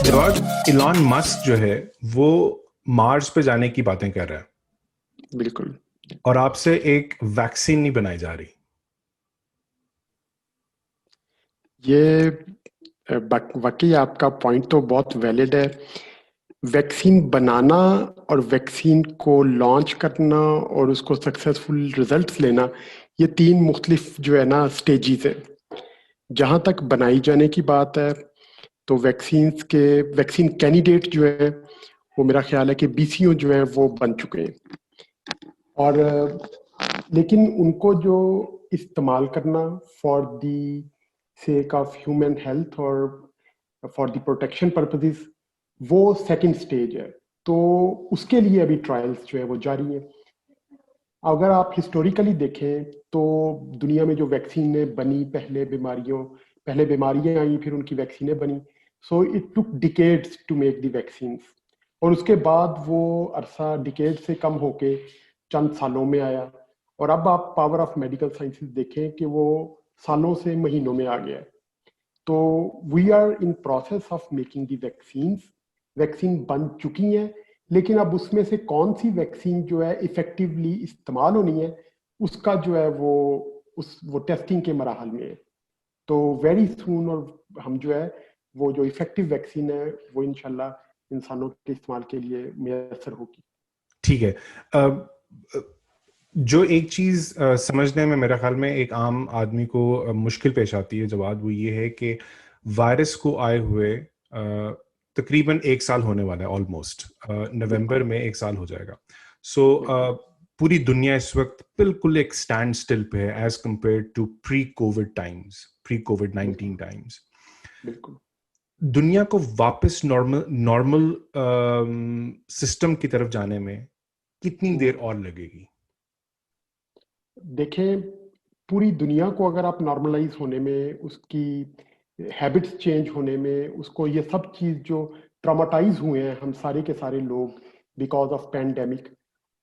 जवाब, Elon Musk जो है वो मार्स पे जाने की बातें कर रहा है बिल्कुल। और आपसे एक वैक्सीन नहीं बनाई जा रही। ये वाकई आपका पॉइंट तो बहुत वैलिड है। वैक्सीन बनाना और वैक्सीन को लॉन्च करना और उसको सक्सेसफुल रिजल्ट्स लेना, ये 3 मुख्तलिफ जो है ना स्टेजेस है। जहाँ तक बनाई जाने की बात है तो वैक्सीन कैंडिडेट जो है वो मेरा ख्याल है कि बीसीओ जो है वो बन चुके हैं। और लेकिन उनको जो इस्तेमाल करना for the sake of human health और फॉर द प्रोटेक्शन पर्पसेस, वो सेकंड स्टेज है। तो उसके लिए अभी ट्रायल्स जो है वो जारी है। अगर आप हिस्टोरिकली देखें तो दुनिया में जो वैक्सीनें बनी, पहले बीमारियां आई, फिर उनकी वैक्सीनें बनी। So it took decades to make the vaccines, और उसके बाद वो अरसा डिकेड से कम होके चंद सालों में आया। और अब आप पावर ऑफ मेडिकल साइंसेस देखें कि वो सालों से महीनों में आ गया है। तो we are in process of making the vaccines. Vaccine बन चुकी हैं, लेकिन अब उसमें से कौन सी वैक्सीन जो है इफेक्टिवली इस्तेमाल होनी है, उसका जो है वो टेस्टिंग के मराहल में है। तो वेरी सून, और हम जो है वो जो इफेक्टिव वैक्सीन है वो इंशाल्लाह इंसानों के इस्तेमाल के लिए मैसर होगी। ठीक है। जो एक चीज समझने में मेरे ख्याल में एक आम आदमी को मुश्किल पेश आती है जवाब, वो ये है कि वायरस को आए हुए तकरीबन 1 साल होने वाला है, ऑलमोस्ट नवंबर में 1 साल हो जाएगा। सो पूरी दुनिया इस वक्त बिल्कुल एक स्टैंड स्टिल पे है as compare to pre covid 19 times. बिल्कुल। दुनिया को वापस नॉर्मल सिस्टम की तरफ जाने में कितनी देर और लगेगी? देखें, पूरी दुनिया को अगर आप नॉर्मलाइज होने में, उसकी हैबिट्स चेंज होने में, उसको ये सब चीज़ जो ट्रामाटाइज हुए हैं हम सारे के सारे लोग बिकॉज ऑफ पैंडेमिक,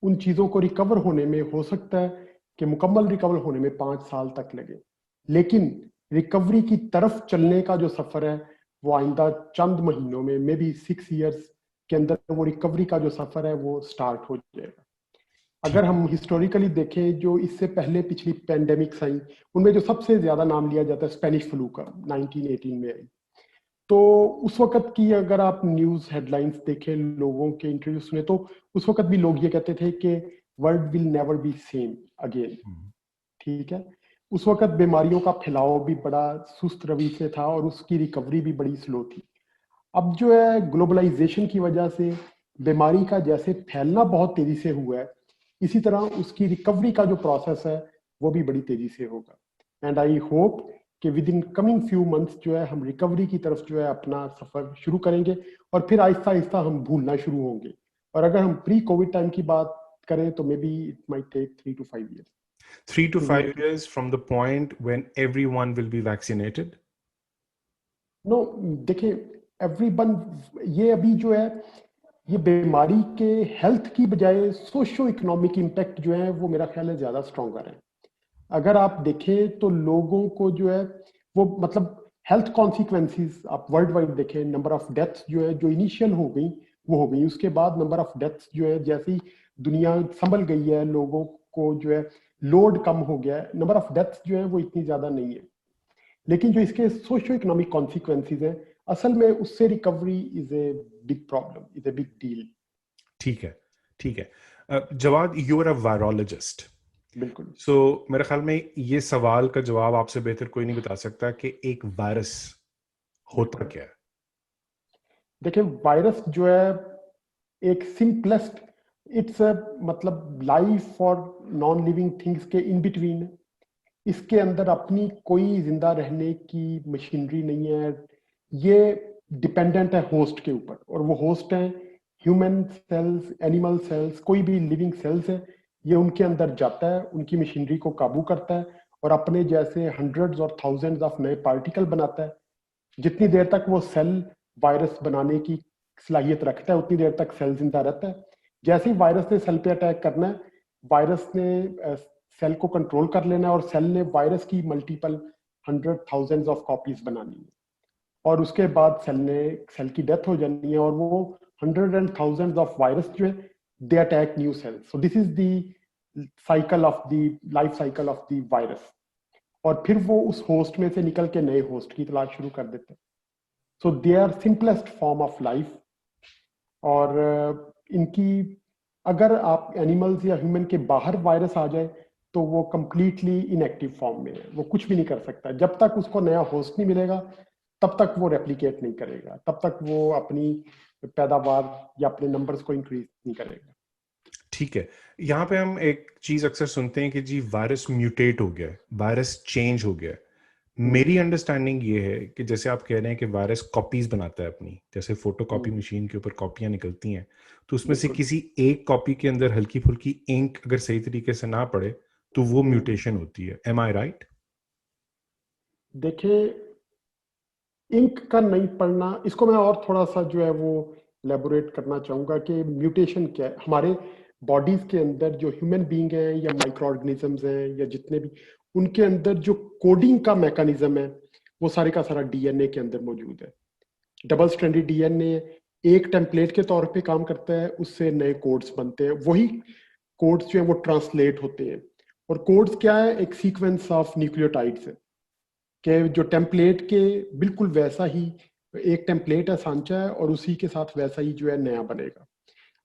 उन चीज़ों को रिकवर होने में हो सकता है कि मुकम्मल रिकवर होने में 5 साल तक लगे। लेकिन रिकवरी की तरफ चलने का जो सफ़र है वो आइंदा चंद महीनों में, मे बी 6 इयर्स के अंदर वो रिकवरी का जो सफ़र है वो स्टार्ट हो जाएगा। अगर हम हिस्टोरिकली देखें, जो इससे पहले पिछली पैंडेमिक्स आई, उनमें जो सबसे ज्यादा नाम लिया जाता है स्पेनिश फ्लू का, 1918 में आई। तो उस वक्त की अगर आप न्यूज हेडलाइंस देखें, लोगों के इंटरव्यू सुने, तो उस वक्त भी लोग ये कहते थे कि world will never be same again. ठीक है। उस वक्त बीमारियों का फैलाव भी बड़ा सुस्त रवि से था और उसकी रिकवरी भी बड़ी स्लो थी। अब जो है ग्लोबलाइजेशन की वजह से बीमारी का जैसे फैलना बहुत तेजी से हुआ है, इसी तरह उसकी रिकवरी का जो प्रोसेस है वो भी बड़ी तेजी से होगा। एंड आई होप कि with in coming few months जो है हम रिकवरी की तरफ जो है अपना सफर शुरू करेंगे, और फिर आहिस्ता आहिस्ता हम भूलना शुरू होंगे। और अगर हम प्री कोविड टाइम की बात करें तो maybe it might take 3 to 5 years. 3 to 5 years from the point when everyone will be vaccinated? No, देखिए, एवरीवन, ये अभी जो है ये बीमारी के हेल्थ की बजाय सोशो इकोनॉमिक इम्पैक्ट जो है वो मेरा ख्याल है ज्यादा स्ट्रॉन्गर है। अगर आप देखें तो लोगों को जो है वो मतलब हेल्थ कॉन्सिक्वेंसेस आप वर्ल्ड वाइड देखें, नंबर ऑफ डेथ्स जो है जो इनिशियल हो गई वो हो गई, उसके बाद नंबर ऑफ डेथ्स जो है जैसे ही दुनिया संभल गई है, लोगों को जो है लोड कम हो गया है, नंबर ऑफ डेथ्स जो है वो इतनी ज्यादा नहीं है। लेकिन जो इसके सोशियो इकोनॉमिक कॉन्सिक्वेंसेस हैं, असल में उससे recovery is a big problem, is a big deal. ठीक है, ठीक है। Jawad, you are a virologist. बिल्कुल। सो मेरे ख्याल में ये सवाल का जवाब आपसे बेहतर कोई नहीं बता सकता कि एक वायरस होता क्या है। देखिए, वायरस जो है एक सिंपलेस्ट, इट्स मतलब लाइफ और नॉन लिविंग थिंग्स के इन बिटवीन। इसके अंदर अपनी कोई जिंदा रहने की मशीनरी नहीं है। ये डिपेंडेंट है होस्ट के ऊपर, और वो होस्ट है ह्यूमन सेल्स, एनिमल सेल्स, कोई भी लिविंग सेल्स है, ये उनके अंदर जाता है, उनकी मशीनरी को काबू करता है और अपने जैसे हंड्रेड्स और थाउजेंड्स ऑफ नए पार्टिकल बनाता है। जितनी देर तक वो सेल वायरस बनाने की सलाहियत रखता है उतनी देर तक सेल जिंदा रहता है। जैसे ही वायरस ने सेल पे अटैक करना है, वायरस ने सेल को कंट्रोल कर लेना है और सेल ने वायरस की multiple hundred thousands of copies बनानी है और उसके बाद सेल की डेथ हो जानी है और वो hundred and thousands of virus जो है they attack new sales. So this is the cycle of the life cycle of the virus. और फिर वो उस होस्ट में से निकल के नए होस्ट की तलाश शुरू कर देते हैं। So they are simplest form of life. और इनकी अगर आप एनिमल्स या ह्यूमन के बाहर वायरस आ जाए तो वो कंप्लीटली इनएक्टिव फॉर्म में है, वो कुछ भी नहीं कर सकता। जब तक उसको नया होस्ट नहीं मिलेगा तब तक वो रेप्लिकेट नहीं करेगा, तब तक वो अपनी पैदावार या अपने नंबर्स को इंक्रीज नहीं करेगा। ठीक है, यहाँ पे हम एक चीज अक्सर सुनते हैं कि जी वायरस म्यूटेट हो गया है, वायरस चेंज हो गया है। मेरी अंडरस्टैंडिंग ये है कि जैसे आप कह रहे हैं कि वायरस कॉपीज बनाता है अपनी, जैसे फोटो कॉपी मशीन के ऊपर कॉपियां निकलती हैं, तो उसमें से किसी एक कॉपी के अंदर हल्की फुल्की इंक अगर सही तरीके से ना पड़े तो वो म्यूटेशन होती है। एम आई राइट? देखिए, इंक का नहीं पढ़ना, इसको मैं और थोड़ा सा जो है वो एलेबोरेट करना चाहूंगा कि म्यूटेशन क्या है। हमारे बॉडीज के अंदर जो ह्यूमन बीइंग हैं या माइक्रो ऑर्गेनिजम्स हैं या जितने भी, उनके अंदर जो कोडिंग का मैकेनिज्म है वो सारे का सारा डीएनए के अंदर मौजूद है। डबल स्ट्रैंडेड डीएनए एक टेम्पलेट के तौर पे काम करता है, उससे नए कोड्स बनते हैं, वही कोड्स जो है वो ट्रांसलेट होते हैं। और कोड्स क्या है? एक सीक्वेंस ऑफ न्यूक्लियोटाइड्स है कि जो टेम्पलेट के बिल्कुल वैसा ही, एक टेम्पलेट है सांचा है और उसी के साथ वैसा ही जो है नया बनेगा।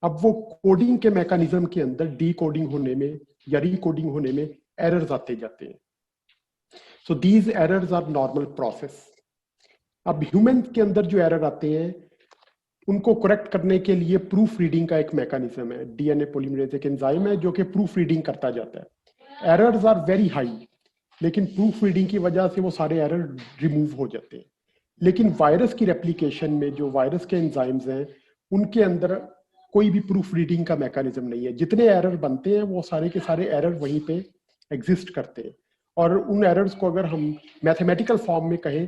अब वो कोडिंग के मैकेनिज्म के अंदर डी कोडिंग होने में या रीकोडिंग होने में एरर्स आते जाते हैं। So these errors are normal process. अब ह्यूमन के अंदर जो एरर आते हैं उनको करेक्ट करने के लिए प्रूफ रीडिंग का एक मैकेनिज्म है। डीएनए पॉलीमरेज एक एंजाइम है जो कि प्रूफ रीडिंग करता जाता है। एरर्स आर वेरी हाई, लेकिन प्रूफ रीडिंग की वजह से वो सारे एरर रिमूव हो जाते हैं। लेकिन वायरस की रेप्लिकेशन में जो वायरस के एंजाइम्स हैं उनके अंदर कोई भी प्रूफ रीडिंग का मैकेनिज्म नहीं है। जितने एरर बनते हैं वो सारे के सारे एरर वहीं पे एग्जिस्ट करते हैं। और उन एरर्स को अगर हम मैथमेटिकल फॉर्म में कहें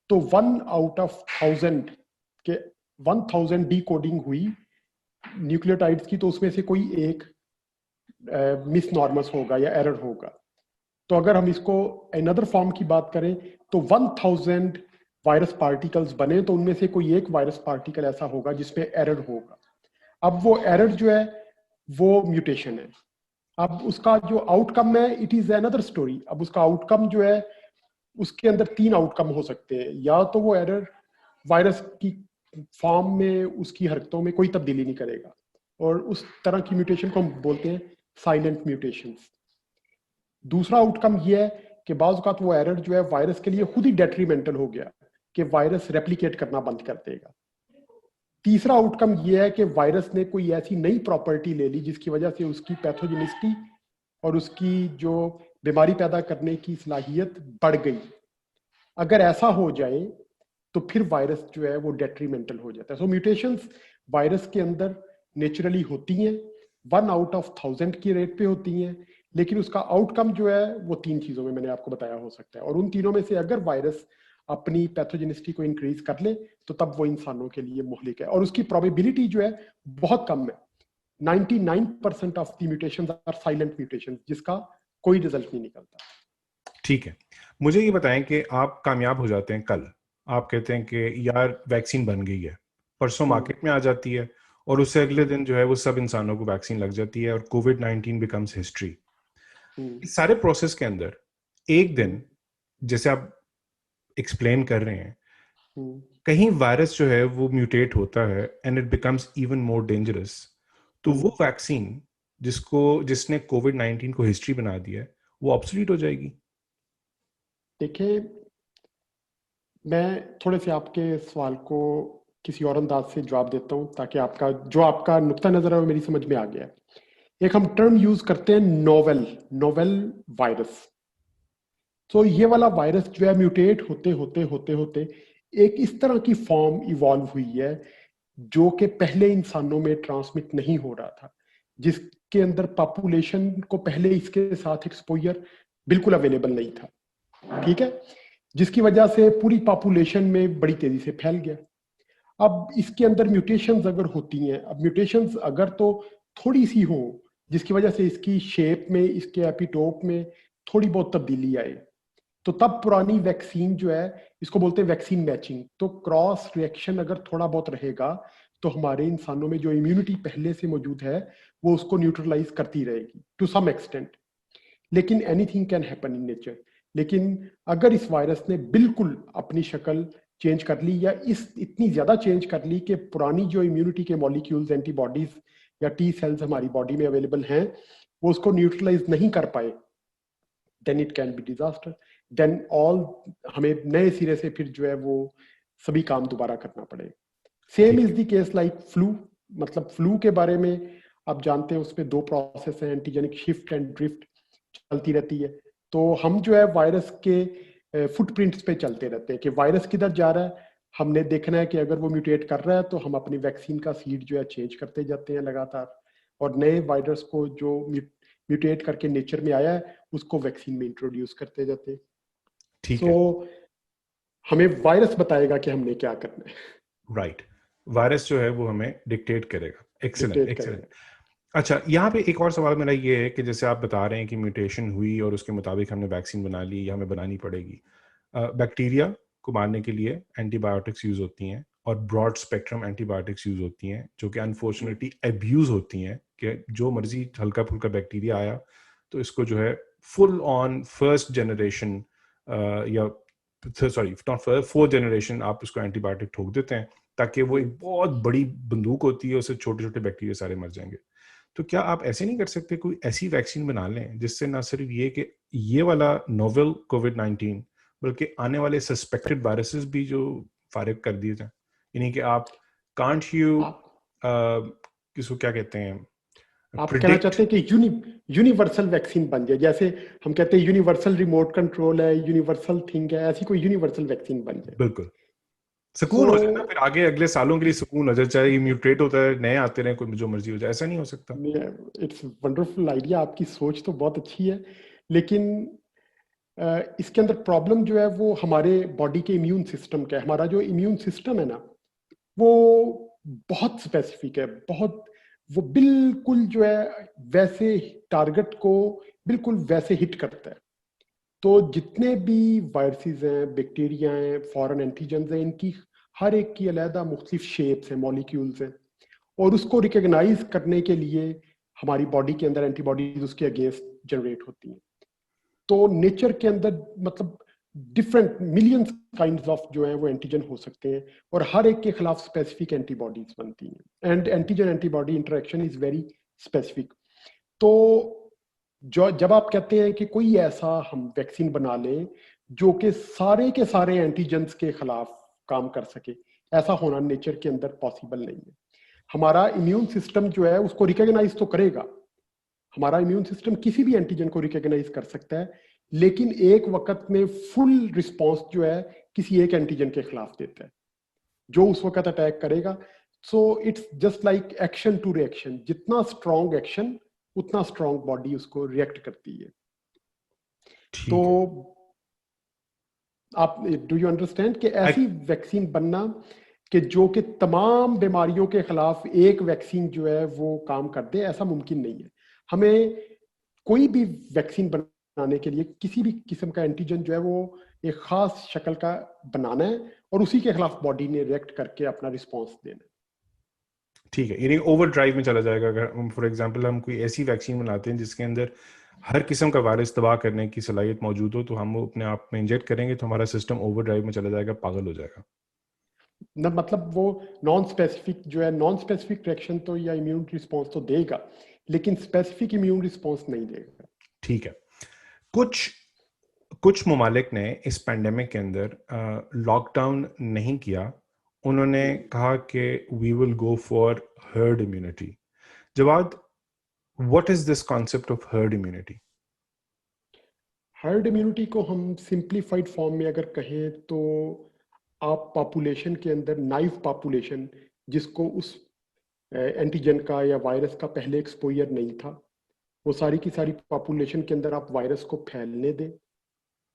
तो 1 आउट ऑफ 1000 के 1000 डी कोडिंग हुई न्यूक्लियोटाइड्स की, तो उसमें से कोई एक मिस नॉर्मस होगा या एरर होगा। तो अगर हम इसको अनदर फॉर्म की बात करें तो 1000 वायरस पार्टिकल्स बने तो उनमें से कोई एक वायरस पार्टिकल ऐसा होगा जिसमें एरर होगा। अब वो एरर जो है वो म्यूटेशन है। अब उसका जो आउटकम है इट इज अनदर स्टोरी। अब उसका आउटकम जो है, उसके अंदर 3 आउटकम हो सकते हैं। या तो वो एरर वायरस की फॉर्म में उसकी हरकतों में कोई तब्दीली नहीं करेगा और उस तरह की म्यूटेशन को हम बोलते हैं साइलेंट म्यूटेशंस। दूसरा आउटकम ये है कि बाज़ औक़ात वो एरर जो है वायरस के लिए खुद ही डेट्रीमेंटल हो गया कि वायरस रेप्लिकेट करना बंद कर देगा। तीसरा आउटकम ये है कि वायरस ने कोई ऐसी नई प्रॉपर्टी ले ली जिसकी वजह से उसकी पैथोजेनिसिटी और उसकी जो बीमारी पैदा करने की सलाहियत बढ़ गई। अगर ऐसा हो जाए तो फिर वायरस जो है वो डेट्रीमेंटल हो जाता है। सो म्यूटेशंस वायरस के अंदर नेचुरली होती हैं, 1 आउट ऑफ 1000 की रेट पे होती हैं, लेकिन उसका आउटकम जो है वो 3 चीजों में मैंने आपको बताया हो सकता है। और उन तीनों में से अगर वायरस अपनी पैथोजेनिसिटी को इंक्रीज कर ले तो तब वो इंसानों के लिए मुहलिक है और उसकी प्रोबेबिलिटी जो है बहुत कम है। 99% of the mutations are silent mutations जिसका कोई रिजल्ट नहीं निकलता। ठीक है, मुझे ये बताएं कि आप कामयाब हो जाते हैं कल, आप कहते हैं कि यार वैक्सीन बन गई है, परसों मार्केट में आ जाती है और उससे अगले दिन जो है वो सब इंसानों को वैक्सीन लग जाती है और कोविड-19 बिकम्स हिस्ट्री। इस सारे प्रोसेस के अंदर एक दिन, जैसे आप एक्सप्लेन कर रहे हैं, कहीं वायरस जो है वो म्यूटेट होता है and it becomes even more dangerous, तो वो वैक्सीन जिसने कोविड-19 को हिस्ट्री बना दिया है वो ऑब्सोलीट हो जाएगी। देखिए, मैं थोड़े से आपके सवाल को किसी और अंदाज से जवाब देता हूं ताकि आपका नुक्ता नजर है वो मेरी समझ में आ गया। एक हम टर्म यूज करते हैं नोवेल वायरस। तो ये वाला वायरस जो है म्यूटेट होते होते एक इस तरह की फॉर्म इवॉल्व हुई है जो कि पहले इंसानों में ट्रांसमिट नहीं हो रहा था, जिसके अंदर पॉपुलेशन को पहले इसके साथ एक्सपोजर बिल्कुल अवेलेबल नहीं था, ठीक है, जिसकी वजह से पूरी पॉपुलेशन में बड़ी तेजी से फैल गया। अब इसके अंदर म्यूटेशंस अगर होती हैं, अब म्यूटेशंस अगर तो थोड़ी सी हो जिसकी वजह से इसकी शेप में, इसके एपिटोप में थोड़ी बहुत तब्दीली आए, तो तब पुरानी वैक्सीन जो है, इसको बोलते हैं वैक्सीन मैचिंग, तो क्रॉस रिएक्शन अगर थोड़ा बहुत रहेगा तो हमारे इंसानों में जो इम्यूनिटी पहले से मौजूद है वो उसको न्यूट्रलाइज करती रहेगी टू सम एक्सटेंट। लेकिन anything can happen in nature. लेकिन अगर इस वायरस ने बिल्कुल अपनी शक्ल चेंज कर ली, या इस इतनी ज्यादा चेंज कर ली कि पुरानी जो इम्यूनिटी के मॉलिक्यूल्स, एंटीबॉडीज या टी सेल्स हमारी बॉडी में अवेलेबल हैं, वो उसको न्यूट्रलाइज नहीं कर पाए, then it can be disaster. Then all, हमें नए सिरे से फिर जो है वो सभी काम दोबारा करना पड़ेगा। Same is the case like flu. मतलब फ्लू के बारे में आप जानते हैं उसमें दो प्रोसेस है, एंटीजेनिक शिफ्ट एंड ड्रिफ्ट चलती रहती है। तो हम जो है वायरस के फुटप्रिंट्स पे चलते रहते हैं कि वायरस किधर जा रहा है, हमने देखना है कि अगर वो म्यूटेट कर रहा है तो हम अपनी वैक्सीन का सीड जो है चेंज करते जाते हैं लगातार, और नए वायरस को जो म्यूटेट करके नेचर में आया है उसको वैक्सीन में इंट्रोड्यूस करते जाते हैं। ठीक सो है, हमें वायरस बताएगा कि हमने क्या करना है, राइट। वायरस जो है वो हमें डिक्टेट करेगा। Excellent, dictate excellent. करेगा। अच्छा, यहाँ पे एक और सवाल मेरा ये है कि जैसे आप बता रहे हैं कि म्यूटेशन हुई और उसके मुताबिक हमने वैक्सीन बना ली या हमें बनानी पड़ेगी। बैक्टीरिया को मारने के लिए एंटीबायोटिक्स यूज होती हैं और ब्रॉड स्पेक्ट्रम एंटीबायोटिक्स यूज होती हैं, जो कि अनफॉर्चुनेटली एब्यूज होती हैं कि जो मर्जी हल्का फुल्का बैक्टीरिया आया तो इसको जो है फुल ऑन फर्स्ट जनरेशन या sorry not first, fourth generation आप उसको एंटीबायोटिक ठोक देते हैं ताकि वो एक बहुत बड़ी बंदूक होती है, उससे छोटे छोटे बैक्टीरिया सारे मर जाएंगे। तो क्या आप ऐसे नहीं कर सकते, कोई ऐसी वैक्सीन बना लें जिससे ना सिर्फ ये कि ये वाला नोवेल कोविड-19 बल्कि आने वाले सस्पेक्टेड वायरसेस भी जो फारिग कर दिए जाए, यानी कि आप कांट यू आप किसको क्या कहते हैं, आप कहना प्रिडिक्ट। चाहते हैं कि यूनिवर्सल वैक्सीन बन जाए, जैसे हम कहते हैं यूनिवर्सल रिमोट कंट्रोल है, यूनिवर्सल थिंग है, ऐसी कोई यूनिवर्सल वैक्सीन बन जाए। बिल्कुल सो सुकून हो जाए ना, फिर आगे अगले सालों के लिए सुकून हो जाए, चाहे ये म्यूटेट होता है, नए आते रहे, कोई जो मर्जी हो जाए। ऐसा नहीं हो सकता? इट्स वंडरफुल आइडिया, आपकी सोच तो बहुत अच्छी है, लेकिन इसके अंदर प्रॉब्लम जो है वो हमारे बॉडी के इम्यून सिस्टम का है। हमारा जो इम्यून सिस्टम है ना, वो बहुत स्पेसिफिक है, बहुत, वो बिल्कुल जो है वैसे टारगेट को बिल्कुल वैसे हिट करता है। तो जितने भी वायरसेस हैं, बैक्टीरिया हैं, फॉरेन एंटीजन्स हैं, इनकी हर एक की अलहदा मुख्तलिफ शेप्स हैं, मॉलिक्यूल्स हैं, और उसको रिकॉग्नाइज करने के लिए हमारी बॉडी के अंदर एंटीबॉडीज उसके अगेंस्ट जनरेट होती हैं। तो नेचर के अंदर मतलब डिफरेंट मिलियंस काइंड्स ऑफ जो है वो एंटीजन हो सकते हैं, और हर एक के खिलाफ स्पेसिफिक एंटीबॉडीज बनती हैं, and antigen antibody interaction is very specific. तो जो जब आप कहते हैं कि कोई ऐसा हम वैक्सीन बना लें जो कि सारे के सारे एंटीजेंस के खिलाफ काम कर सके, ऐसा होना नेचर के अंदर पॉसिबल नहीं है। हमारा इम्यून सिस्टम जो है उसको रिकॉग्नाइज तो करेगा, हमारा इम्यून सिस्टम किसी भी एंटीजन को रिकॉग्नाइज कर सकता है, लेकिन एक वक्त में फुल रिस्पॉन्स जो है किसी एक एंटीजन के खिलाफ देता है जो उस वक्त अटैक करेगा। So it's just like action to reaction, जितना स्ट्रॉन्ग एक्शन उतना स्ट्रॉन्ग बॉडी उसको रिएक्ट करती है। तो ठीक है। आप, डू यू अंडरस्टैंड कि I, ऐसी वैक्सीन बनना कि जो कि तमाम बीमारियों के खिलाफ एक वैक्सीन जो है वो काम कर दे, ऐसा मुमकिन नहीं है। हमें कोई भी वैक्सीन बनाने के लिए किसी भी किस्म का एंटीजन जो है वो एक खास शक्ल का बनाना है, और उसी के खिलाफ बॉडी ने रिएक्ट करके अपना रिस्पॉन्स देना है। ठीक है, यानी ओवर ड्राइव में चला जाएगा अगर हम फॉर एग्जांपल हम कोई ऐसी वैक्सीन बनाते हैं जिसके अंदर हर किस्म का वायरस तबाह करने की सलाहियत मौजूद हो, तो हम वो अपने आप में इंजेक्ट करेंगे तो हमारा सिस्टम ओवर ड्राइव में चला जाएगा, पागल हो जाएगा। न मतलब वो नॉन स्पेसिफिक जो है, नॉन स्पेसिफिक रिएक्शन तो या इम्यून रिस्पॉन्स तो देगा, लेकिन स्पेसिफिक इम्यून रिस्पॉन्स नहीं देगा। ठीक है। कुछ कुछ ममालिक ने इस पेंडेमिक के अंदर लॉकडाउन नहीं किया, उन्होंने कहा कि we will go for herd immunity. जवाब, what is this concept of herd immunity? Herd immunity को हम सिंप्लीफाइड फॉर्म में अगर कहें तो आप पॉपुलेशन के अंदर, नाइव पॉपुलेशन जिसको उस एंटीजन का या वायरस का पहले एक्सपोजर नहीं था, वो सारी की सारी पॉपुलेशन के अंदर आप वायरस को फैलने दें,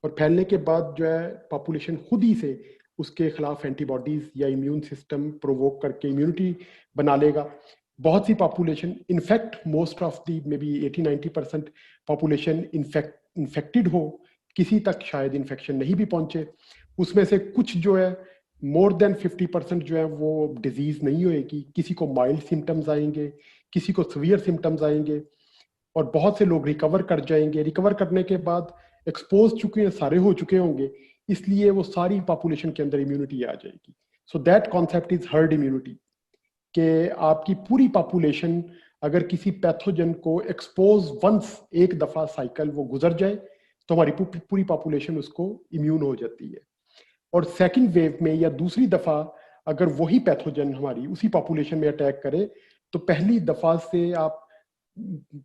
और फैलने के बाद जो है पॉपुलेशन खुद ही से उसके खिलाफ एंटीबॉडीज या इम्यून सिस्टम प्रोवोक करके इम्यूनिटी बना लेगा। बहुत सी population, in fact most of the may be 80-90% population infected हो, किसी तक शायद इन्फेक्शन नहीं भी पहुंचे, उसमें से कुछ जो है मोर देन 50% जो है वो डिजीज नहीं होएगी, किसी को माइल्ड सिम्टम्स आएंगे, किसी को सीवियर सिम्टम्स आएंगे, और बहुत से लोग रिकवर कर जाएंगे। रिकवर करने के बाद एक्सपोज चुके हैं, सारे हो चुके होंगे, इसलिए वो सारी पॉपुलेशन के अंदर इम्यूनिटी आ जाएगी। So that concept is herd immunity, कि आपकी पूरी पॉपुलेशन अगर किसी पैथोजन को एक्सपोज वंस, एक दफा साइकिल वो गुजर जाए, तो हमारी पूरी पॉपुलेशन उसको इम्यून हो जाती है। और सेकंड वेव में या दूसरी दफा अगर वही पैथोजन हमारी उसी पॉपुलेशन में अटैक करे, तो पहली दफा से आप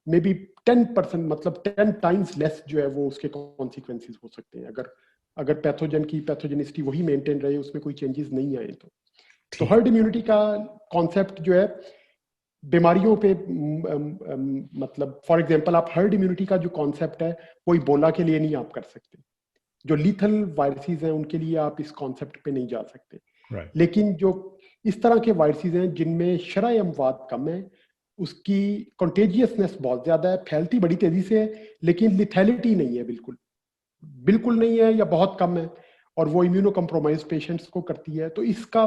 मे बी 10%, मतलब 10 टाइम्स लेस जो है वो उसके कॉन्सिक्वेंसेस हो सकते हैं, अगर अगर पैथोजन की पैथोजेनिसिटी वही मेंटेन रहे, उसमें कोई चेंजेस नहीं आए तो हर्ड इम्यूनिटी का कॉन्सेप्ट जो है बीमारियों पे मतलब फॉर एग्जांपल आप हर्ड इम्यूनिटी का जो कॉन्सेप्ट है वो इबोला के लिए नहीं आप कर सकते, जो लीथल वायरसेस हैं उनके लिए आप इस कॉन्सेप्ट पे नहीं जा सकते। लेकिन जो इस तरह के वायरसेस हैं जिनमें शरह अमवात कम है, उसकी कंटेजियसनेस बहुत ज्यादा है, फैलती बड़ी तेजी से है, लेकिन लिथैलिटी नहीं है, बिल्कुल बिल्कुल नहीं है या बहुत कम है, और वो इम्यूनो कम्प्रोमाइज पेशेंट्स को करती है। तो इसका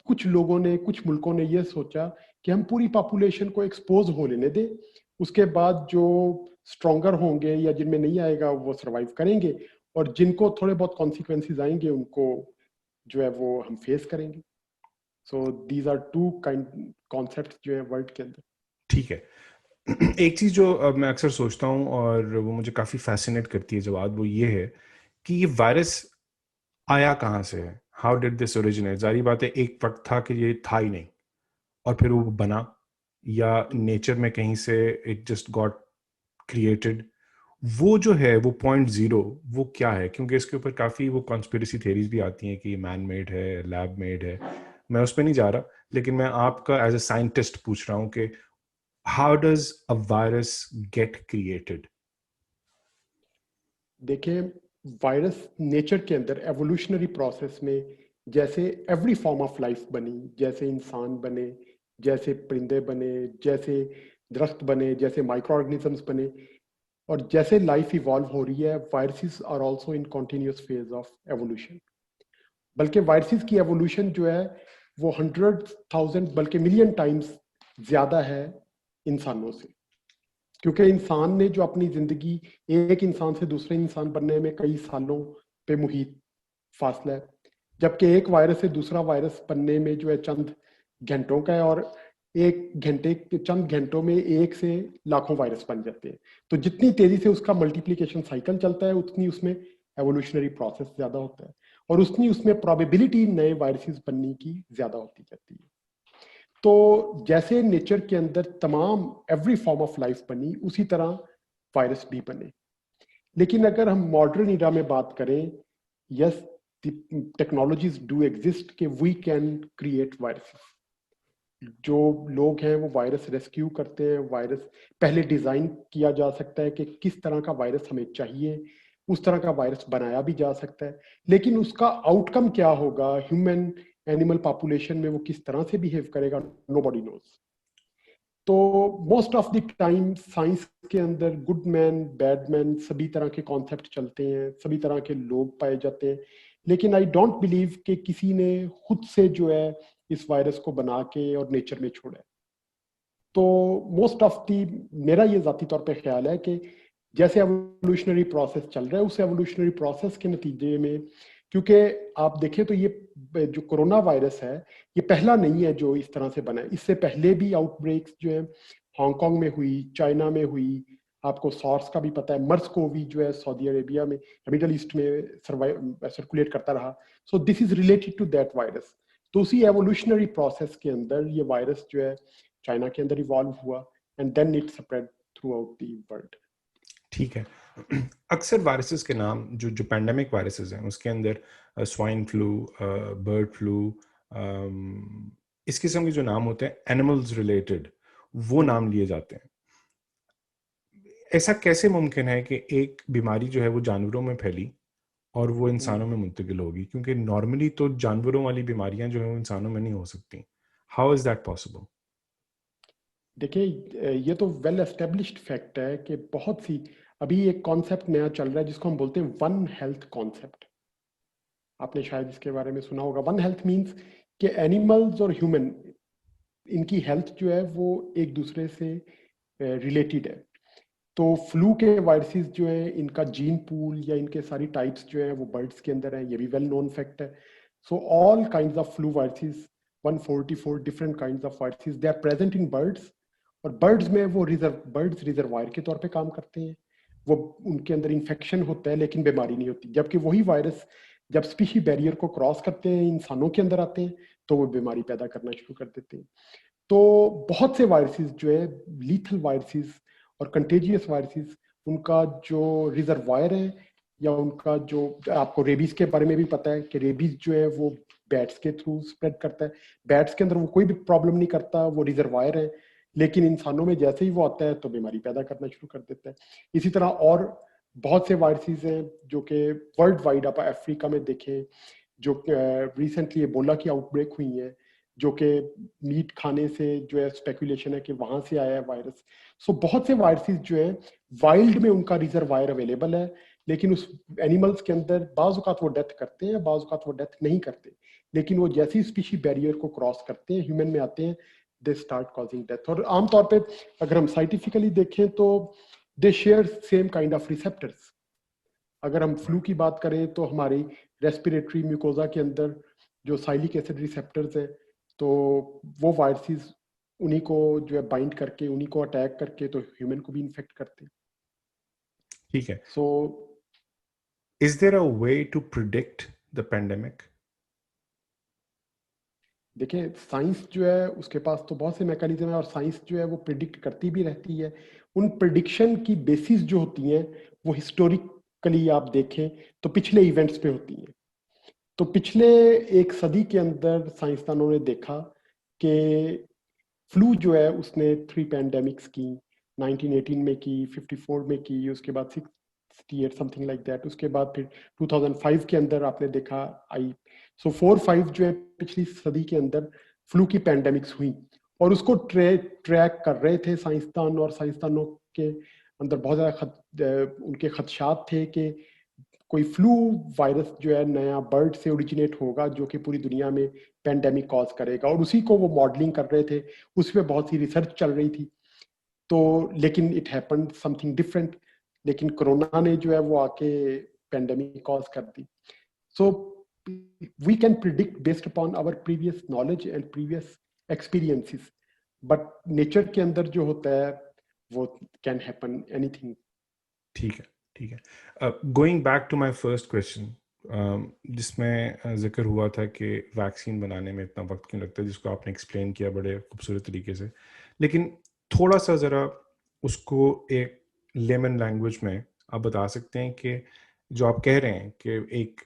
कुछ लोगों ने, कुछ मुल्कों ने ये सोचा कि हम पूरी पॉपुलेशन को एक्सपोज हो लेने दें, उसके बाद जो स्ट्रॉन्गर होंगे या जिनमें नहीं आएगा वो सर्वाइव करेंगे, और जिनको थोड़े बहुत कॉन्सिक्वेंसेस आएंगे उनको जो है वो हम फेस करेंगे। So these are two kind concept जो है वर्ल्ड के अंदर। ठीक है। एक चीज जो मैं अक्सर सोचता हूँ और वो मुझे काफी फैसिनेट करती है जवाब, वो ये है कि ये वायरस आया कहाँ से है, हाउ डिड दिस ओरिजिनेट। जारी बात है एक वक्त था कि ये था ही नहीं और फिर वो बना, या नेचर में कहीं से इट जस्ट गॉट क्रिएटेड। वो जो है वो .0 वो क्या है, क्योंकि इसके ऊपर काफी वो कॉन्स्पिरेसी थेरीज भी आती हैं कि मैन मेड है, लैब मेड है। मैं उस पर नहीं जा रहा, लेकिन मैं आपका एज ए साइंटिस्ट पूछ रहा हूँ कि how does a virus get created. देखिए, वायरस नेचर के अंदर एवोल्यूशनरी प्रोसेस में जैसे एवरी फॉर्म ऑफ लाइफ बनी, जैसे इंसान बने, जैसे परिंदे बने, जैसे दरख्त बने, जैसे माइक्रो ऑर्गेनिजम्स बने, और जैसे लाइफ इवॉल्व हो रही है, viruses are also in continuous phase of evolution. बल्कि वायरसेस की एवोल्यूशन जो है वो 100,000 बल्कि मिलियन टाइम्स ज्यादा है इंसानों से, क्योंकि इंसान ने जो अपनी जिंदगी एक इंसान से दूसरे इंसान बनने में कई सालों पे मुहित फासला है, जबकि एक वायरस से दूसरा वायरस बनने में जो है चंद घंटों का है, और एक घंटे के चंद घंटों में एक से लाखों वायरस बन जाते हैं। तो जितनी तेजी से उसका मल्टीप्लिकेशन साइकिल चलता है, उतनी उसमें एवोल्यूशनरी प्रोसेस ज्यादा होता है, और उतनी उसमें प्रोबेबिलिटी नए वायरसेस बनने की ज्यादा होती जाती है। तो जैसे नेचर के अंदर तमाम एवरी फॉर्म ऑफ लाइफ बनी, उसी तरह वायरस भी बने। लेकिन अगर हम मॉडर्न इरा में बात करें, यस, टेक्नोलॉजीज डू एग्जिस्ट कि वी कैन क्रिएट वायरसेस। जो लोग हैं वो वायरस रेस्क्यू करते हैं, वायरस पहले डिजाइन किया जा सकता है कि किस तरह का वायरस हमें चाहिए, उस तरह का वायरस बनाया भी जा सकता है, लेकिन उसका आउटकम क्या होगा ह्यूमन एनिमल पॉपुलेशन में, वो किस तरह से बिहेव करेगा, नोबडी नोज। तो most of the time science के अंदर गुड मैन, बैड मैन, सभी तरह के कॉन्सेप्ट चलते हैं, सभी तरह के लोग पाए जाते हैं, लेकिन आई डोंट बिलीव कि किसी ने खुद से जो है इस वायरस को बना के और नेचर में छोड़ा है। तो मोस्ट ऑफ दी, मेरा ये जाती तौर पे ख्याल है कि जैसे एवोल्यूशनरी प्रोसेस चल रहा है, उस एवोल्यूशनरी प्रोसेस के नतीजे में, क्योंकि आप देखें तो ये जो कोरोना वायरस है, ये पहला नहीं है जो इस तरह से बना है। इससे पहले भी आउटब्रेक्स जो है हांगकांग में हुई, चाइना में हुई, आपको सॉर्स का भी पता है, मर्स कोवी जो है सऊदी अरेबिया में, मिडल ईस्ट में सर्कुलेट करता रहा। So this is related to that virus. तो उसी एवोल्यूशनरी प्रोसेस के अंदर ये वायरस जो है चाइना के अंदर इवॉल्व हुआ, and then it spread throughout the world. ठीक है। अक्सर वायरसेस के नाम जो जो पैंडेमिक वायरसेस हैं उसके अंदर स्वाइन फ्लू, बर्ड फ्लू, इस किस्म के जो नाम होते हैं एनिमल्स रिलेटेड, वो नाम लिए जाते हैं। ऐसा कैसे मुमकिन है कि एक बीमारी जो है वो जानवरों में फैली और वो इंसानों में मुंतकिल होगी? क्योंकि नॉर्मली तो जानवरों वाली बीमारियां जो है वो इंसानों में नहीं हो सकती। How is that possible? देखिए, ये तो वेल एस्टेब्लिश्ड फैक्ट है कि बहुत सी, अभी एक कॉन्सेप्ट नया चल रहा है जिसको हम बोलते हैं वन हेल्थ कॉन्सेप्ट। आपने शायद इसके बारे में सुना होगा। वन हेल्थ मीन्स कि एनिमल्स और ह्यूमन, इनकी हेल्थ जो है वो एक दूसरे से रिलेटेड है। तो फ्लू के वायरसेस जो है, इनका जीन पूल या इनके सारी टाइप्स जो है वो बर्ड्स के अंदर है, ये भी वेल नोन फैक्ट है। So all kinds of flu viruses, 144 different kinds of viruses, they are present in birds. और बर्ड्स में वो बर्ड्स रिजर्वायर के तौर पे काम करते हैं। वो, उनके अंदर इन्फेक्शन होता है लेकिन बीमारी नहीं होती। जबकि वही वायरस जब स्पीशी बैरियर को क्रॉस करते हैं, इंसानों के अंदर आते हैं, तो वो बीमारी पैदा करना शुरू कर देते हैं। तो बहुत से वायरसेस जो है, लीथल वायरसेस और कंटेजियस वायरसेस, उनका जो रिजर्वायर है, या उनका जो, आपको रेबीज के बारे में भी पता है कि रेबीज जो है वो बैट्स के थ्रू स्प्रेड करता है। बैट्स के अंदर वो कोई भी प्रॉब्लम नहीं करता, वो रिजर्वायर है। लेकिन इंसानों में जैसे ही वो आता है तो बीमारी पैदा करना शुरू कर देता है। इसी तरह और बहुत से वायरसेस हैं जो कि वर्ल्ड वाइड, आप अफ्रीका में देखें, जो रिसेंटली एबोला की आउटब्रेक हुई है, जो कि मीट खाने से जो है स्पेकुलेशन है कि वहां से आया है वायरस। सो बहुत से वायरसेस जो है वाइल्ड में उनका रिजर्वायर अवेलेबल है, लेकिन उस एनिमल्स के अंदर बाज़ औक़ात वो डेथ करते हैं, बाज़ औक़ात वो डेथ नहीं करते। लेकिन वो जैसी स्पीशी बैरियर को क्रॉस करते हैं, ह्यूमन में आते हैं, दे स्टार्ट कॉजिंग डेथ। और आमतौर पे अगर हम साइंटिफिकली देखें तो they share same kind of receptors. अगर हम फ्लू की बात करें तो हमारी रेस्पिरेटरी म्यूकोजा के अंदर जो साइलिक एसिड रिसेप्टर्स है, तो वो वायरसेस उन्हीं को जो है बाइंड करके, उन्हीं को अटैक करके तो ह्यूमन को भी इन्फेक्ट करते हैं। ठीक है। So is there a way to predict the pandemic? देखिए, साइंस जो है उसके पास तो बहुत से मैकेनिज्म है, और साइंस जो है वो प्रिडिक्ट करती भी रहती है। उन प्रिडिक्शन की बेसिस जो होती हैं वो हिस्टोरिकली आप देखें तो पिछले इवेंट्स पे होती हैं। तो पिछले एक सदी के अंदर साइंसदानों ने देखा कि फ्लू जो है उसने 3 पैंडेमिक्स की, 1918 में की, 54 में की, उसके बाद 68 समथिंग लाइक दैट, उसके बाद फिर 2005 के अंदर आपने देखा आई। सो 4-5 जो है पिछली सदी के अंदर फ्लू की पैंडेमिक्स हुई, और उसको ट्रैक कर रहे थे साइंसदान, और साइंसदानों के अंदर बहुत ज़्यादा उनके खदशात थे कि कोई फ्लू वायरस जो है नया बर्ड से ओरिजिनेट होगा जो कि पूरी दुनिया में पेंडेमिक कॉज करेगा, और उसी को वो मॉडलिंग कर रहे थे। उस पर बहुत सी रिसर्च चल रही थी। तो लेकिन इट हैपेंड समथिंग डिफरेंट। लेकिन कोरोना ने जो है वो आके पेंडेमिक कॉज कर दी। So we can predict based upon our previous knowledge and previous experiences, but nature के अंदर जो होता है वो कैन हैपन एनीथिंग। ठीक है, ठीक है। Going back to my first question, जिसमें जिक्र हुआ था कि वैक्सीन बनाने में इतना वक्त क्यों लगता है, जिसको आपने एक्सप्लेन किया बड़े खूबसूरत तरीके से। लेकिन थोड़ा सा ज़रा उसको एक लेमन लैंग्वेज में आप बता सकते हैं कि जो आप कह रहे हैं कि एक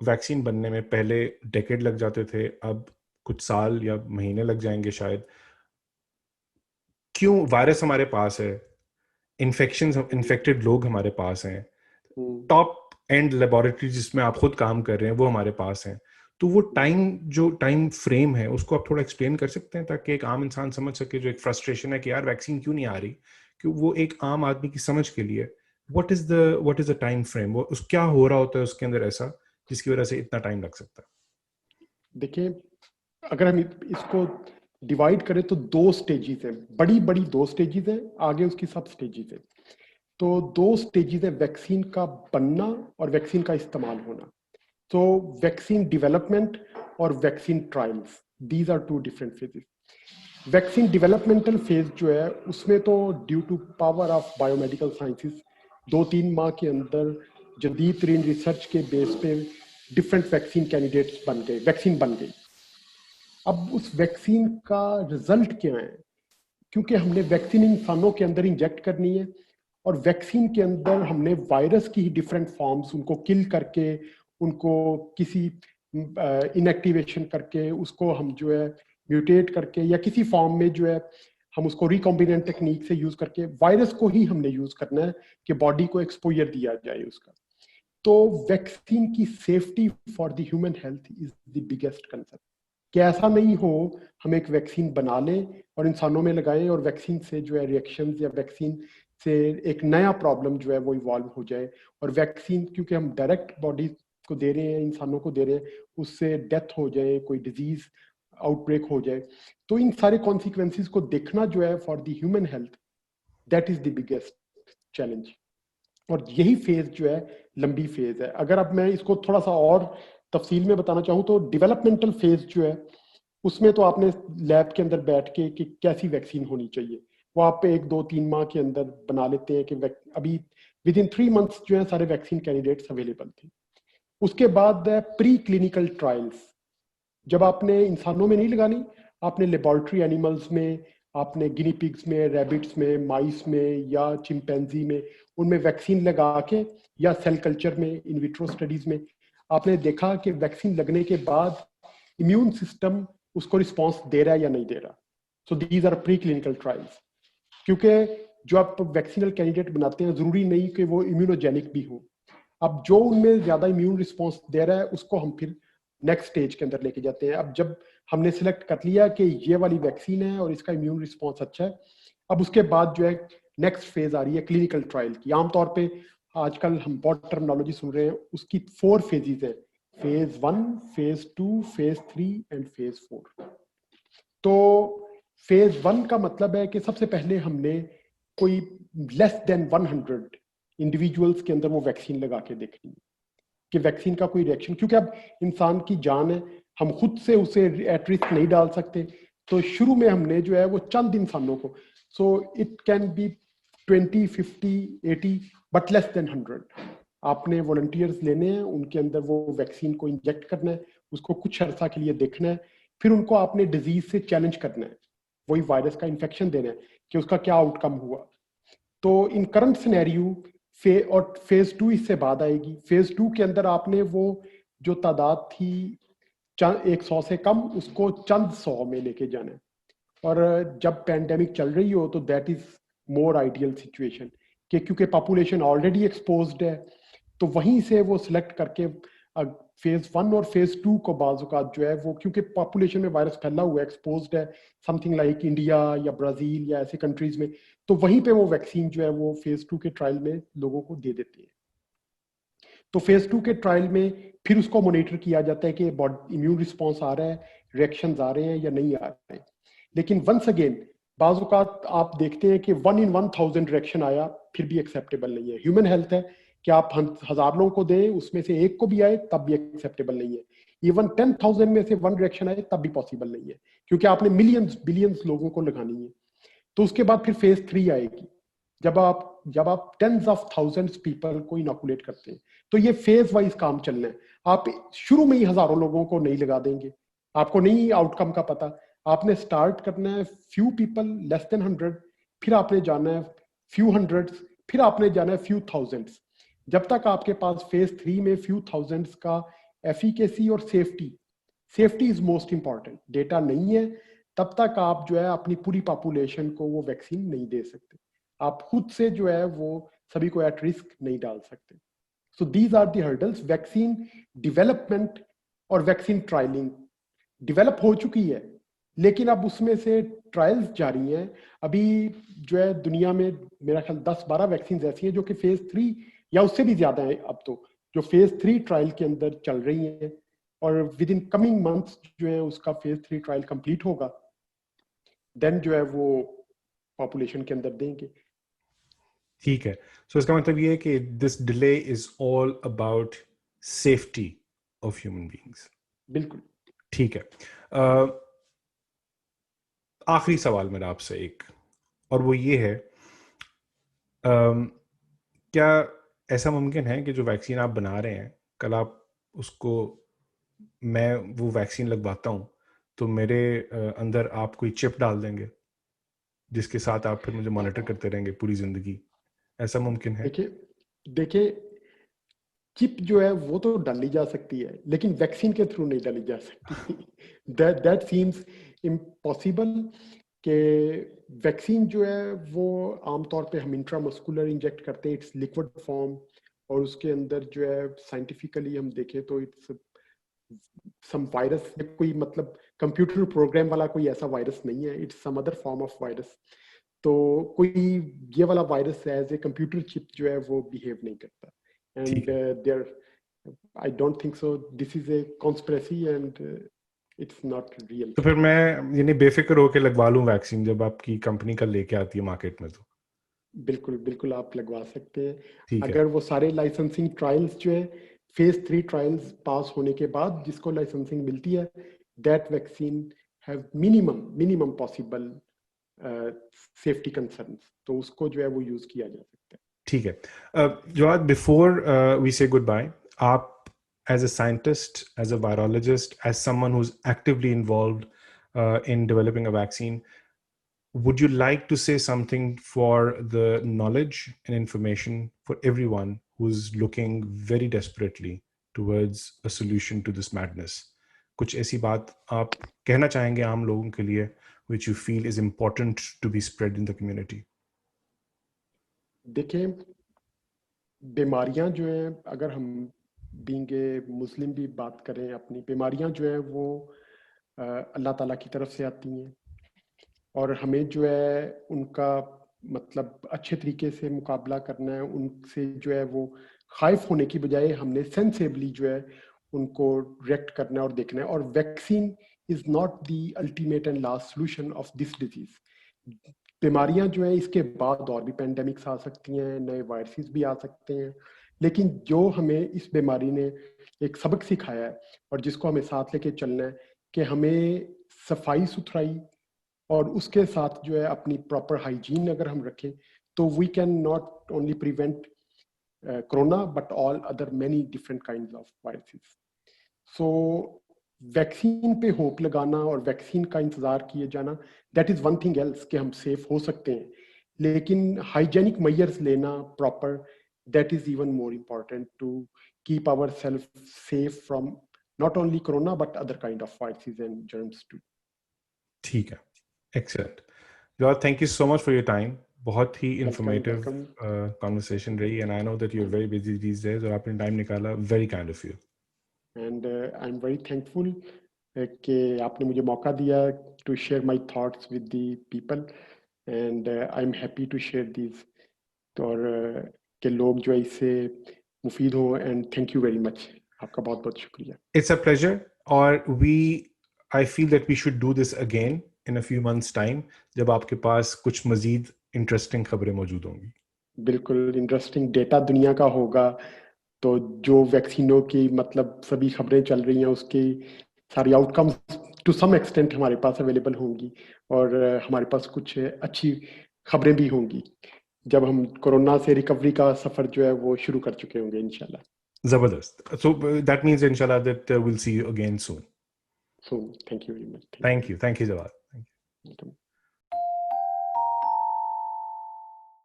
वैक्सीन बनने में पहले डेकेड लग जाते थे, अब कुछ साल या महीने लग जाएंगे शायद। क्यों? वायरस हमारे पास है, इन्फेक्टेड लोग हमारे पास हैं, टॉप एंड लेबोरेटरी जिसमें आप खुद काम कर रहे हैं वो हमारे पास हैं। तो वो जो टाइम फ्रेम है उसको आप थोड़ा एक्सप्लेन कर सकते हैं ताकि एक आम इंसान समझ सके, जो एक फ्रस्ट्रेशन है कि यार वैक्सीन क्यों नहीं आ रही, कि वो एक आम आदमी की समझ के लिए what is the time frame, वो उस क्या हो रहा होता है उसके अंदर ऐसा जिसकी वजह से इतना टाइम लग सकता है? देखिए, अगर हम इसको डिवाइड करें तो 2 स्टेजेस हैं, बड़ी बड़ी 2 स्टेजेस हैं, आगे उसकी सब स्टेजेस हैं। तो 2 स्टेजेस है वैक्सीन का बनना और वैक्सीन का इस्तेमाल होना। तो वैक्सीन डेवलपमेंट और vaccine trials, these are 2 different phases. Vaccine developmental phase जो है उसमें तो due to power of biomedical sciences 2-3 माह के अंदर जदीद तरीन रिसर्च के बेस पे डिफरेंट वैक्सीन कैंडिडेट्स बन गए, वैक्सीन बन गई। अब उस वैक्सीन का रिजल्ट क्या है, क्योंकि हमने वैक्सीन इंसानों के अंदर इंजेक्ट करनी है, और वैक्सीन के अंदर हमने वायरस की ही डिफरेंट फॉर्म्स, उनको किल करके, उनको किसी इनएक्टिवेशन करके उसको हम जो है म्यूटेट करके या किसी फॉर्म में जो है हम उसको रिकॉम्बिनेंट टेक्निक से यूज करके वायरस को ही हमने यूज करना है कि बॉडी को एक्सपोजर दिया जाए उसका। तो वैक्सीन की safety for the human health is the biggest concern, कि ऐसा नहीं हो हम एक वैक्सीन बना लें और इंसानों में लगाएं और वैक्सीन से जो है रिएक्शंस या वैक्सीन से एक नया प्रॉब्लम जो है वो इवॉल्व हो जाए, और वैक्सीन क्योंकि हम डायरेक्ट बॉडी को दे रहे हैं, इंसानों को दे रहे हैं, उससे डेथ हो जाए, कोई डिजीज आउटब्रेक हो जाए। तो इन सारे कॉन्सिक्वेंसेस को देखना जो है for the human health, that is the biggest challenge. और यही फेज जो है लंबी फेज है। अगर अब मैं इसको थोड़ा सा और तफसील में बताना चाहूँ तो डेवलपमेंटल फेज जो है उसमें तो आपने लैब के अंदर बैठ के कि कैसी वैक्सीन होनी चाहिए वो आप 1 2 3 माह के अंदर बना लेते हैं कि अभी विद इन 3 मंथ्स जो है सारे वैक्सीन कैंडिडेट्स अवेलेबल थे। उसके बाद प्री क्लिनिकल ट्रायल्स, जब आपने इंसानों में नहीं लगानी, आपने लेबोरेटरी एनिमल्स में, आपने गिनी पिग्स में, रैबिट्स में, माइस में या चिंपैंजी में उनमें वैक्सीन लगा के, या सेल कल्चर में इन विट्रो स्टडीज में आपने देखा कि वैक्सीन लगने के बाद इम्यून सिस्टम उसको रिस्पॉन्स दे रहा है या नहीं दे रहा। So these are pre clinical trials. क्योंकि जो आप वैक्सीनल कैंडिडेट बनाते हैं जरूरी नहीं कि वो इम्यूनोजेनिक भी हो। अब जो उनमें ज्यादा इम्यून रिस्पॉन्स दे रहा है उसको हम फिर नेक्स्ट स्टेज के अंदर लेके जाते हैं। अब जब हमने सिलेक्ट कर लिया कि ये वाली वैक्सीन है और इसका इम्यून रिस्पॉन्स अच्छा है, अब उसके बाद जो है नेक्स्ट फेज आ रही है क्लिनिकल ट्रायल की। आमतौर पे आजकल हम बहुत टर्मिनोलॉजी सुन रहे हैं, उसकी 4 फेजेस है, phase 1, phase 2, phase 3 and phase 4। तो फेज 1 का मतलब है कि सबसे पहले हमने कोई लेस देन 100 इंडिविजुअल्स के अंदर वो वैक्सीन लगा के देखनी है कि वैक्सीन का कोई रिएक्शन, क्योंकि अब इंसान की जान है, हम खुद से उसे एट रिस्क नहीं डाल सकते। तो शुरू में हमने जो है वो चंद इंसानों को, so it can B 20, 50, 80 but less than 100 आपने वॉलंटियर्स लेने हैं, उनके अंदर वो वैक्सीन को इंजेक्ट करना है, उसको कुछ अर्सा के लिए देखना है, फिर उनको आपने डिजीज से चैलेंज करना है, वही वायरस का इन्फेक्शन देना है कि उसका क्या आउटकम हुआ। तो इन करंट सिनेरियो और फेज 2 इससे बाद आएगी। फेज 2 के अंदर आपने वो जो तादाद थी 100 से कम, उसको चंद 100 में लेके जाना है। और जब पैंडेमिक चल रही हो तो that is more ideal situation, कि क्योंकि पॉपुलेशन ऑलरेडी एक्सपोज्ड है, तो वहीं से वो सिलेक्ट करके फेज 1 और फेज 2 को बाजुकात जो है वो, क्योंकि पॉपुलेशन में वायरस फैला हुआ है, एक्सपोज्ड है, समथिंग लाइक इंडिया या ब्राजील या ऐसे कंट्रीज में, तो वहीं पे वो वैक्सीन जो है वो फेज 2 के ट्रायल में लोगों को दे देते हैं। तो फेज 2 के ट्रायल में फिर उसको मॉनिटर किया जाता है कि इम्यून रिस्पॉन्स आ रहा है, रिएक्शंस आ रहे हैं या नहीं आ रहे हैं। लेकिन वंस अगेन बाजुकात आप देखते हैं कि 1 in 1000 रिएक्शन आया फिर भी एक्सेप्टेबल नहीं है। ह्यूमन हेल्थ है कि आप 1000 लोगों को दें, उसमें से एक को भी आए तब भी एक्सेप्टेबल नहीं है। इवन 10,000 में से 1 रिएक्शन आए तब भी पॉसिबल नहीं है, क्योंकि आपने मिलियंस बिलियंस लोगों को लगानी है। तो उसके बाद फिर फेज 3 आएगी, जब आप टेंस ऑफ थाउजेंड्स पीपल को इनोकुलेट करते हैं। तो ये फेज वाइज काम चलना है। आप शुरू में ही हजारों लोगों को नहीं लगा देंगे, आपको नहीं आउटकम का पता। आपने स्टार्ट करना है फ्यू पीपल, लेस देन 100, फिर आपने जाना है फ्यू हंड्रेड्स, फिर आपने जाना है फ्यू थाउजेंड्स। जब तक आपके पास फेज 3 में फ्यू थाउजेंड्स का एफिकेसी और safety is most important data नहीं है, तब तक आप जो है अपनी पूरी पॉपुलेशन को वो वैक्सीन नहीं दे सकते। आप खुद से जो है वो सभी को एट रिस्क नहीं डाल सकते। So these are the hurdles. Vaccine development और वैक्सीन ट्रायलिंग डेवलप हो चुकी है, लेकिन अब उसमें से ट्रायल्स जारी हैं। अभी जो है दुनिया में मेरा ख्याल 10-12 वैक्सीन ऐसी हैं जो कि फेज 3 या उससे भी ज्यादा है अब तो, जो फेज 3 ट्रायल के अंदर चल रही हैं, और विद इन कमिंग मंथ्स जो है उसका फेज 3 ट्रायल कंप्लीट होगा, देन जो है वो पॉपुलेशन के अंदर देंगे। ठीक है। सो इसका मतलब ये है कि this delay is all about safety of human beings. बिल्कुल। ठीक है। आखिरी सवाल मेरा आपसे एक, और वो ये है, क्या ऐसा मुमकिन है कि जो वैक्सीन आप बना रहे हैं, कल आप उसको, मैं वो वैक्सीन लगवाता हूँ तो मेरे अंदर आप कोई चिप डाल देंगे जिसके साथ आप फिर मुझे मॉनिटर करते रहेंगे पूरी जिंदगी? ऐसा मुमकिन है? देखिए देखिए चिप जो है वो तो डाली जा सकती है, लेकिन वैक्सीन के थ्रू नहीं डाली जा सकती। दैट सीम्स इम्पॉसिबल कि वैक्सीन जो है वो आमतौर पे हम इंट्रामस्कुलर इंजेक्ट करते हैं, इट्स लिक्विड फॉर्म, और उसके अंदर जो है साइंटिफिकली हम देखें तो इट्स सम वायरस, कोई मतलब कंप्यूटर प्रोग्राम वाला कोई ऐसा वायरस नहीं है, it's some other form of virus. तो कोई ये वाला virus as a computer chip जो है वो बिहेव नहीं करता, ठीक एंड है। There I don't think so this is a conspiracy, and it's not real. तो फिर मैं यानी बेफिक्र होकर लगवा लूं वैक्सीन जब आपकी कंपनी कल लेके आती है मार्केट में? तो बिल्कुल बिल्कुल आप लगवा सकते हैं, ठीक है। अगर वो सारे लाइसेंसिंग ट्रायल्स जो है फेज 3 ट्रायल्स पास होने के बाद जिसको लाइसेंसिंग मिलती है, that vaccine have minimum possible safety concerns, तो उसको जो है वो यूज किया जा सकता है। ठीक है। जवाद, बिफोर वी से गुड बाय, आप as a scientist, as a virologist, as someone who's actively involved in developing a vaccine, would you like to say something for the knowledge and information for everyone who's looking very desperately towards a solution to this madness? कुछ ऐसी बात आप कहना चाहेंगे आम लोगों के लिए which you feel is important to be spread in the community? देखिए, बीमारियां जो है, अगर हम बीइंग ए मुस्लिम भी बात करें, अपनी बीमारियां जो है वो अल्लाह ताला की तरफ से आती हैं, और हमें जो है उनका मतलब अच्छे तरीके से मुकाबला करना है, उनसे जो है वो खाइफ होने की बजाय हमने सेंसेबली जो है उनको रिएक्ट करना है और देखना है। और vaccine is not the ultimate and last solution of this disease. बीमारियां जो है इसके बाद और भी पेंडेमिक्स आ सकती हैं, नए वायरसेस भी आ सकते हैं, लेकिन जो हमें इस बीमारी ने एक सबक सिखाया है और जिसको हमें साथ लेके चलना है कि हमें सफाई सुथराई और उसके साथ जो है अपनी प्रॉपर हाइजीन अगर हम रखें, तो we can not only prevent corona but all other many different kinds of viruses. So vaccine पे होप लगाना और वैक्सीन का इंतजार किए जाना, that is one thing else कि हम सेफ हो सकते हैं, लेकिन हाइजेनिक मेजर्स लेना proper, that is even more important to keep our self safe from not only corona but other kind of viruses and germs too. ठीक है, excellent. Jawad, thank you so much for your time. बहुत ही informative conversation रही, and I know that you're very busy these days और आपने time निकाला, very kind of you. And I'm very thankful कि आपने मुझे मौका दिया to share my thoughts with the people, and I'm happy to share these, और कि लोग जो है इससे मुफीद हो, and thank you very much. आपका बहुत बहुत शुक्रिया। It's a pleasure, और I feel that we should do this again in a few months time जब आपके पास कुछ मजीद इंटरेस्टिंग खबरें मौजूद होंगी। बिल्कुल इंटरेस्टिंग डेटा दुनिया का होगा, तो जो वैक्सीनों की मतलब सभी खबरें चल रही हैं उसकी सारी आउटकम्स टू सम एक्सटेंट हमारे पास अवेलेबल होंगी, और हमारे पास कुछ अच्छी खबरें भी होंगी जब हम कोरोना से रिकवरी का सफर जो है वो शुरू कर चुके होंगे इंशाल्लाह। जबरदस्त। So that means inshallah that we'll see you again soon. So thank you very much. Thank you, Jawad. Thank you.